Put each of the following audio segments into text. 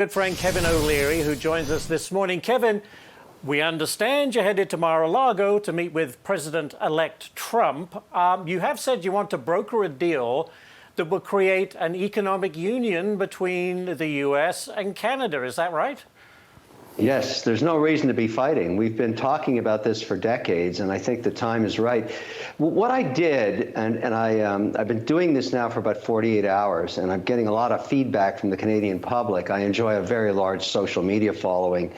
Good friend Kevin O'Leary, who joins us this morning. Kevin, we understand you're headed to Mar-a-Lago to meet with President-elect Trump. You have said you want to broker a deal that will create an economic union between the U.S. and Canada. Is that right? Yes, there's no reason to be fighting. We've been talking about this for decades, and I think the time is right. What I did, and I've been doing this now for about 48 hours, and I'm getting a lot of feedback from the Canadian public. I enjoy a very large social media following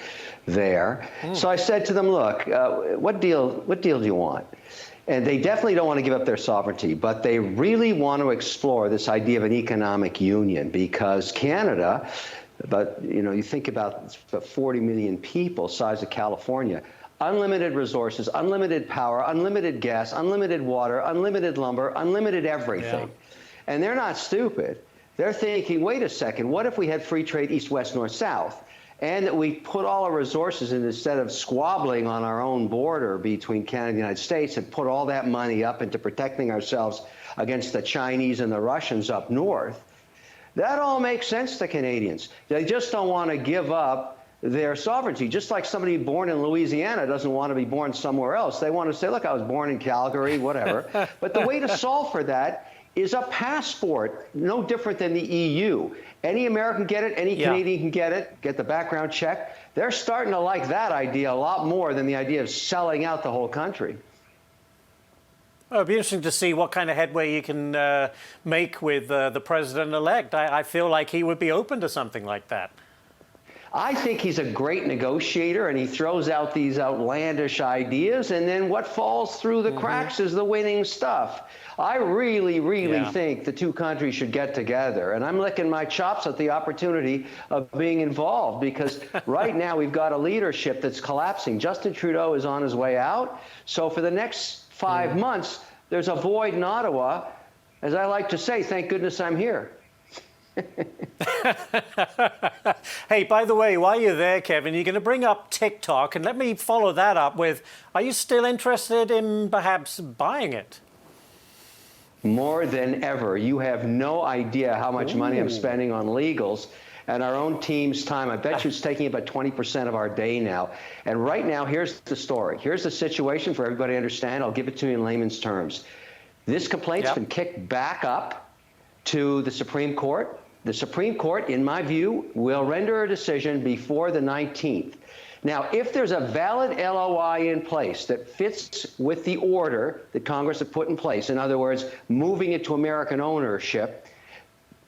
there. So I said to them, look, what deal do you want? And they definitely don't want to give up their sovereignty, but they really want to explore this idea of an economic union because Canada, but you think about 40 million people, size of California, unlimited resources, unlimited power, unlimited gas, unlimited water, unlimited lumber, unlimited everything. Yeah. And they're not stupid. They're thinking, wait a second, what if we had free trade east, west, north, south? And that we put all our resources in, instead of squabbling on our own border between Canada and the United States, and put all that money up into protecting ourselves against the Chinese and the Russians up north. That all makes sense to Canadians. They just don't want to give up their sovereignty. Just like somebody born in Louisiana doesn't want to be born somewhere else. They want to say, look, I was born in Calgary, whatever. But the way to solve for that is a passport, no different than the EU. Any American get it, any Canadian can get it, get the background check. They're starting to like that idea a lot more than the idea of selling out the whole country. Well, it'd be interesting to see what kind of headway you can make with the president-elect. I feel like he would be open to something like that. I think he's a great negotiator, and he throws out these outlandish ideas, and then what falls through the cracks is the winning stuff. I really think the two countries should get together, and I'm licking my chops at the opportunity of being involved because right now we've got a leadership that's collapsing. Justin Trudeau is on his way out, so for the next 5 months, there's a void in Ottawa. As I like to say, thank goodness I'm here. Hey, by the way, while you're there, Kevin, you're going to bring up TikTok, and let me follow that up with, are you still interested in perhaps buying it? More than ever. You have no idea how much money I'm spending on legals and our own team's time. I bet you it's taking about 20% of our day now. And right now, here's the story. Here's the situation for everybody to understand. I'll give it to you in layman's terms. This complaint's been kicked back up to the Supreme Court. The Supreme Court, in my view, will render a decision before the 19th. Now, if there's a valid LOI in place that fits with the order that Congress had put in place, in other words, moving it to American ownership,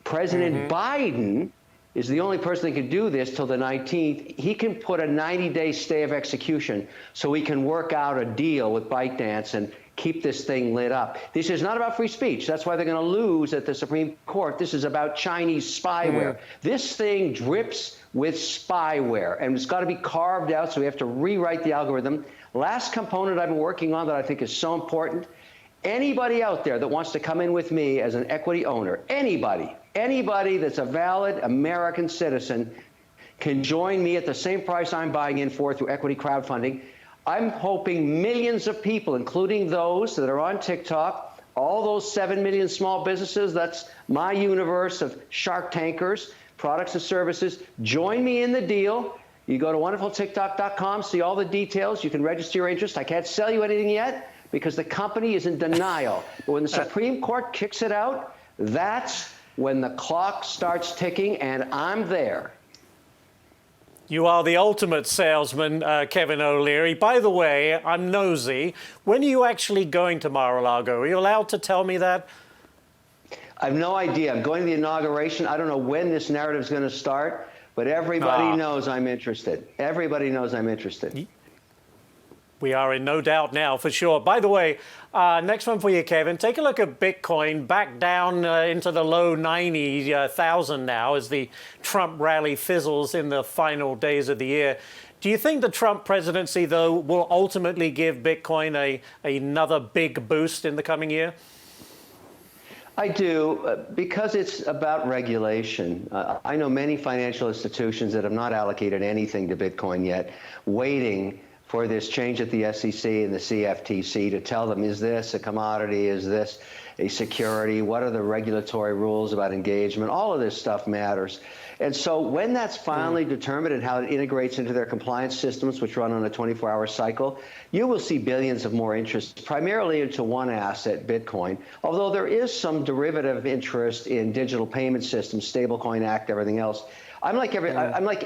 President Biden is the only person that can do this till the 19th. He can put a 90-day stay of execution so we can work out a deal with ByteDance and keep this thing lit up. This is not about free speech. That's why they're going to lose at the Supreme Court. This is about Chinese spyware. This thing drips with spyware, and it's got to be carved out, so we have to rewrite the algorithm. Last component I've been working on that I think is so important, anybody out there that wants to come in with me as an equity owner, anybody that's a valid American citizen can join me at the same price I'm buying in for through equity crowdfunding. I'm hoping millions of people, including those that are on TikTok, all those 7 million small businesses, that's my universe of Shark Tankers, products and services, join me in the deal. You go to wonderfultiktok.com, see all the details. You can register your interest. I can't sell you anything yet because the company is in denial. But when the Supreme Court kicks it out, that's when the clock starts ticking, and I'm there. You are the ultimate salesman, Kevin O'Leary. By the way, I'm nosy. When are you actually going to Mar-a-Lago? Are you allowed to tell me that? I have no idea. I'm going to the inauguration. I don't know when this narrative is going to start, but everybody knows I'm interested. Everybody knows I'm interested. We are in no doubt now, for sure. By the way, next one for you, Kevin. Take a look at Bitcoin, back down into the low 90,000 now as the Trump rally fizzles in the final days of the year. Do you think the Trump presidency, though, will ultimately give Bitcoin another big boost in the coming year? I do, because it's about regulation. I know many financial institutions that have not allocated anything to Bitcoin yet, waiting for this change at the SEC and the CFTC to tell them, is this a commodity? Is this a security? What are the regulatory rules about engagement? All of this stuff matters. And so when that's finally determined and how it integrates into their compliance systems, which run on a 24-hour cycle, you will see billions of more interest, primarily into one asset, Bitcoin, although there is some derivative interest in digital payment systems, Stablecoin Act, everything else. I'm like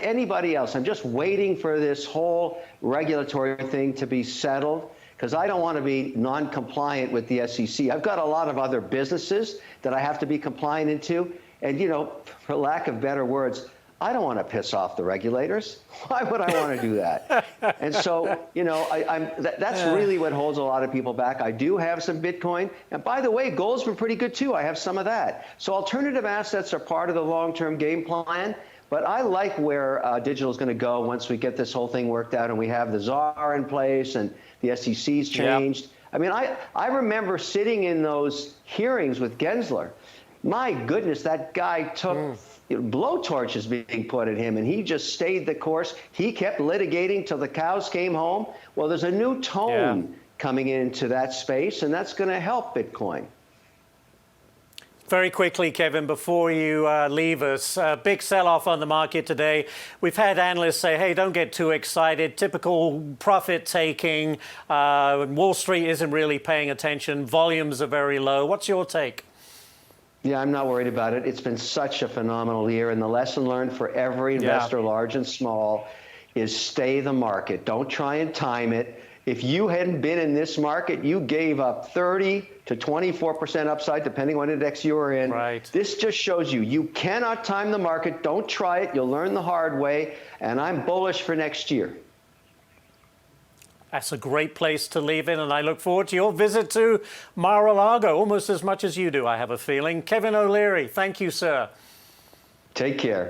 anybody else. I'm just waiting for this whole regulatory thing to be settled, because I don't want to be non-compliant with the SEC. I've got a lot of other businesses that I have to be compliant into. And, you know, for lack of better words, I don't want to piss off the regulators. Why would I want to do that? And so, you know, that's really what holds a lot of people back. I do have some Bitcoin. And by the way, gold's been pretty good, too. I have some of that. So alternative assets are part of the long-term game plan. But I like where digital is going to go once we get this whole thing worked out and we have the czar in place and the SEC's changed. Yep. I mean, I remember sitting in those hearings with Gensler. My goodness, that guy took blowtorches being put at him, and he just stayed the course. He kept litigating till the cows came home. Well, there's a new tone coming into that space, and that's going to help Bitcoin. Very quickly, Kevin, before you leave us, big sell-off on the market today. We've had analysts say, hey, don't get too excited. Typical profit-taking. Wall Street isn't really paying attention. Volumes are very low. What's your take? Yeah, I'm not worried about it. It's been such a phenomenal year, and the lesson learned for every investor, large and small, is stay the market. Don't try and time it. If you hadn't been in this market, you gave up 30 to 24% upside, depending on what index you were in. Right. This just shows you cannot time the market. Don't try it. You'll learn the hard way. And I'm bullish for next year. That's a great place to leave it, and I look forward to your visit to Mar-a-Lago almost as much as you do, I have a feeling. Kevin OLeary, thank you, sir. Take care.